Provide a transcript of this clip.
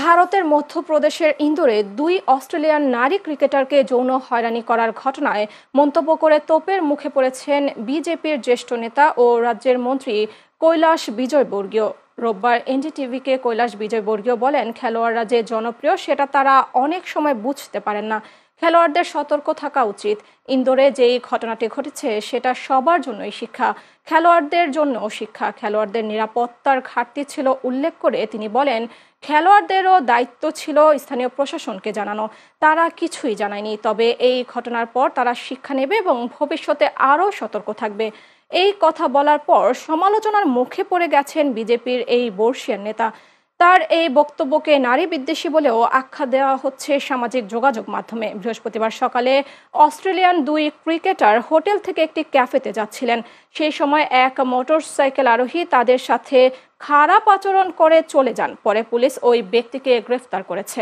ভারতের মধ্যপ্রদেশের ইন্দোরে দুই অস্ট্রেলিয়ান নারী ক্রিকেটারকে যৌন হয়রানি করার ঘটনায় মন্তব্য করে তোপের মুখে পড়েছেন বিজেপির জ্যেষ্ঠ নেতা ও রাজ্যের মন্ত্রী কৈলাস বিজয়বর্গীয়। রোববার এনডিটিভিকে কৈলাস বিজয়বর্গীয় বলেন, খেলোয়াড়রা যে জনপ্রিয় সেটা তারা অনেক সময় বুঝতে পারেন না। খেলোয়াড়দের সতর্ক থাকা উচিত। ইন্দোরে যেই ঘটনাটি ঘটেছে সেটা সবার জন্যই শিক্ষা, খেলোয়াড়দের জন্যও শিক্ষা। খেলোয়াড়দের নিরাপত্তার ঘাটতি ছিল উল্লেখ করে তিনি বলেন, খেলোয়াড়দেরও দায়িত্ব ছিল স্থানীয় প্রশাসনকে জানানো, তারা কিছুই জানায়নি। তবে এই ঘটনার পর তারা শিক্ষা নেবে এবং ভবিষ্যতে আরও সতর্ক থাকবে। এই কথা বলার পর সমালোচনার মুখে পড়ে গেছেন বিজেপির এই বর্ষীয়ান নেতা। তার এই বক্তব্যকে নারী বিদ্বেষী বলেও আখ্যা দেওয়া হচ্ছে সামাজিক যোগাযোগ মাধ্যমে। বৃহস্পতিবার সকালে অস্ট্রেলিয়ান দুই ক্রিকেটার হোটেল থেকে একটি ক্যাফেতে যাচ্ছিলেন। সেই সময় এক মোটরসাইকেল আরোহী তাদের সাথে খারাপ আচরণ করে চলে যান। পরে পুলিশ ওই ব্যক্তিকে গ্রেফতার করেছে।